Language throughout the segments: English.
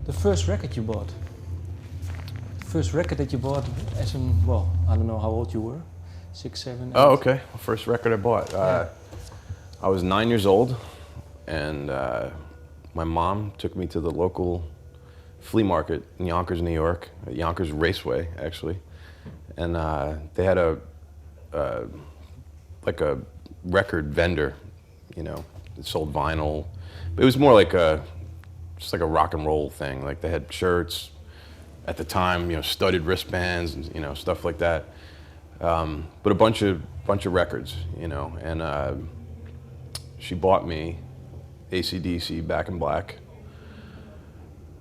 The first record you bought. The first record that you bought as well, I don't know how old you were. 6, 7, 8. Oh, okay. First record I bought. I was 9 years old, and my mom took me to the local flea market in Yonkers, New York, at Yonkers Raceway, actually. And they had like a record vendor, you know, that sold vinyl. But it was more like just like a rock and roll thing. Like they had shirts at the time, you know, studded wristbands and, you know, stuff like that. But a bunch of records, you know, and she bought me AC/DC Back in Black.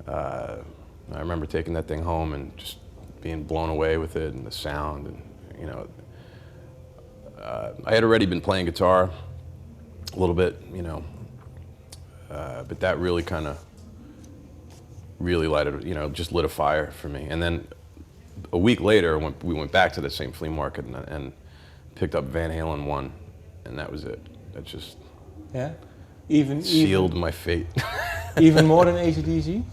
I remember taking that thing home and just being blown away with it and the sound, and you know, I had already been playing guitar a little bit, you know, but that really kind of lighted, you know, just lit a fire for me. And then a week later, we went back to the same flea market and picked up Van Halen 1, and that was it. That just sealed my fate. Even more than AC/DC?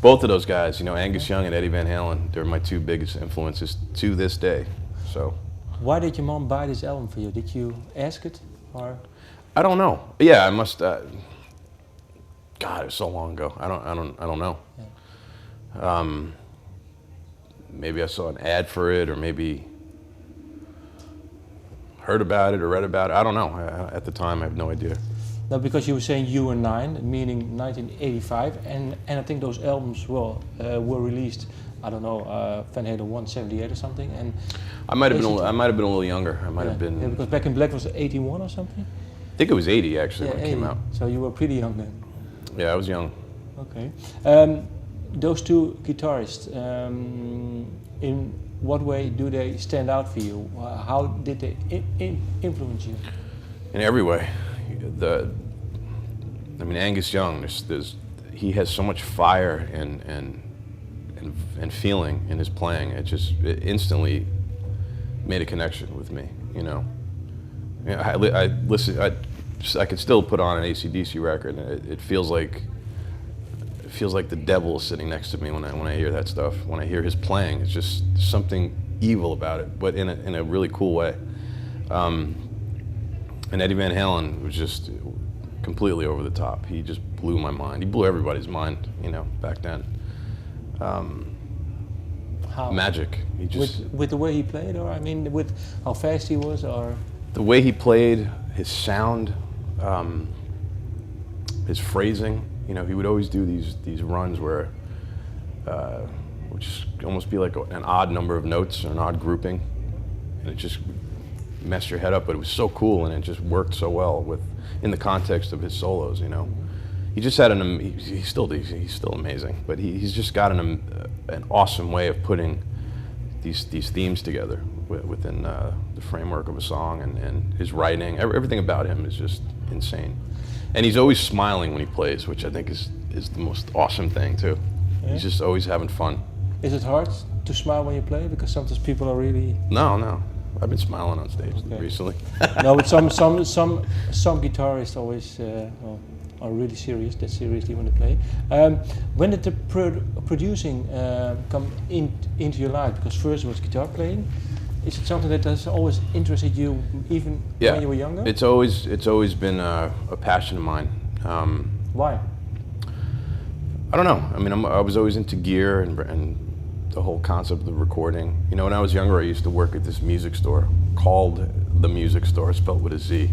Both of those guys, you know, Angus Young and Eddie Van Halen, they're my two biggest influences to this day. So, why did your mom buy this album for you? Did you ask it, or? I don't know. Yeah, I must. God, it was so long ago. I don't know. Yeah. Maybe I saw an ad for it, or maybe heard about it or read about it. I don't know. At the time, I have no idea. No, because you were saying you were 9, meaning 1985, and I think those albums were released. I don't know, Van Halen 1, 78 or something, and I might have been a little younger. I might have been. Yeah, because Back in Black was 81 or something. I think it was 80 actually when it came out. So you were pretty young then. Yeah, I was young. Okay. Those two guitarists, in what way do they stand out for you? How did they influence you? In every way. I mean, Angus Young, he has so much fire and feeling in his playing. It instantly made a connection with me, you know. I could still put on an AC/DC record, and it feels like the devil is sitting next to me when I hear that stuff. When I hear his playing, it's just something evil about it, but in a really cool way. And Eddie Van Halen was just completely over the top. He just blew my mind. He blew everybody's mind, you know, back then. How? Magic. He just with the way he played, or I mean, with how fast he was, or the way he played, his sound, his phrasing. You know, he would always do these runs where, would just almost be like an odd number of notes or an odd grouping, and it just messed your head up. But it was so cool, and it just worked so well in the context of his solos. You know, he just had he's still amazing, but he's just got an awesome way of putting these themes together within the framework of a song, and his writing, everything about him is just insane. And he's always smiling when he plays, which I think is the most awesome thing too. Yeah. He's just always having fun. Is it hard to smile when you play? Because sometimes people are really... No. I've been smiling on stage recently. No, but some guitarists always are really serious, that seriously when they play. When did the producing come into your life? Because first it was guitar playing. Is it something that has always interested you, even when you were younger? It's always been a passion of mine. Why? I don't know. I mean, I was always into gear and the whole concept of recording. You know, when I was younger, I used to work at this music store called The Music Store, spelled with a Z,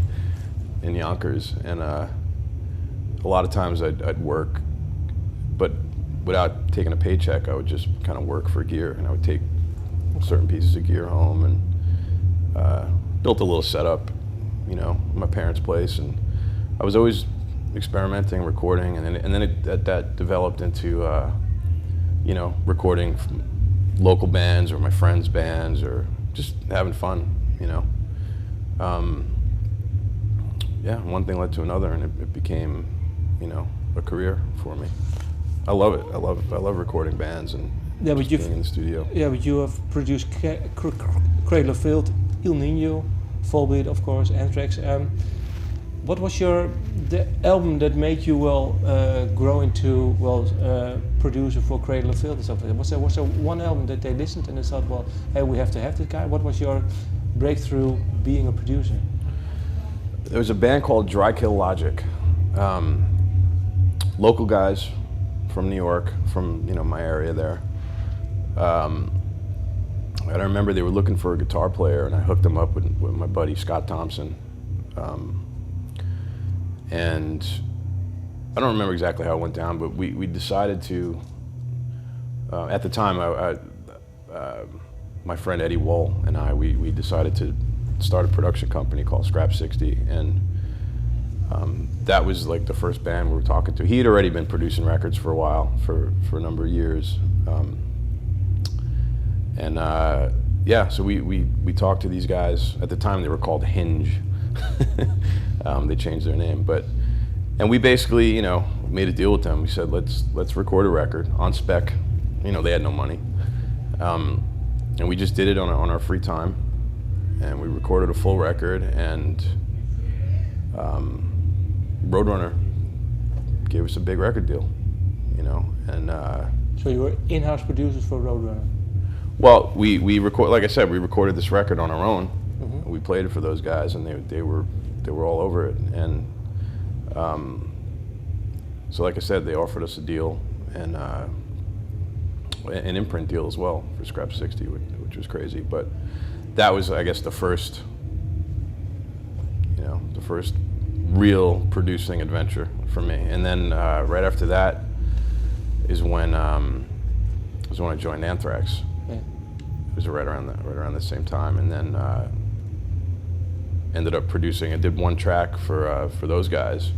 in Yonkers. And a lot of times I'd work, but without taking a paycheck, I would just kind of work for gear, and I would take certain pieces of gear home and built a little setup, you know, at my parents' place, and I was always experimenting, recording, and then that developed into you know, recording local bands or my friends' bands or just having fun, you know. Yeah, one thing led to another, and it became, you know, a career for me. I love it. I love recording bands and being in the studio. Yeah, but you have produced Cradle of Filth, Il Nino, Volbeat, of course, Anthrax. What was the album that made you grow into producer for Cradle of Filth and stuff like that? Was there one album that they listened and they thought, well, hey, we have to have this guy? What was your breakthrough being a producer? There was a band called Dry Kill Logic. Local guys from New York, from my area there. And I remember they were looking for a guitar player, and I hooked them up with my buddy Scott Thompson. And I don't remember exactly how it went down, but we decided to, at the time, my friend Eddie Wohl and I, we decided to start a production company called Scrap 60, and that was like the first band we were talking to. He had already been producing records for a while, for a number of years. Yeah, so we talked to these guys. At the time they were called Hinge. They changed their name, and we basically, made a deal with them. We said, let's record a record on spec. They had no money, and we just did it on our free time, and we recorded a full record. And Roadrunner gave us a big record deal, and. So you were in-house producers for Roadrunner. Well, we record, like I said, we recorded this record on our own. Mm-hmm. We played it for those guys, and they were all over it. And so, like I said, they offered us a deal, and an imprint deal as well for Scrap 60, which was crazy. But that was, I guess, the first real producing adventure for me. And then right after that is when I joined Anthrax. Yeah. It was right around the same time, and then ended up producing. I did one track for those guys.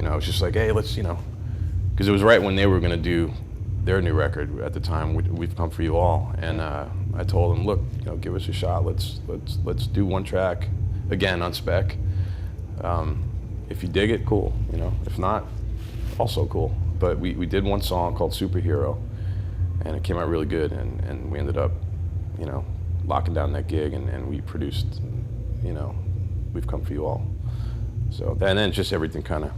I was just like, hey, let's, because it was right when they were going to do their new record at the time. We've Come For You All, and I told them, look, give us a shot. Let's do one track again on spec. If you dig it, cool. If not, also cool. But we did one song called Superhero, and it came out really good, and we ended up, locking down that gig, and we produced, We've Come For You All. So, and then just everything kind of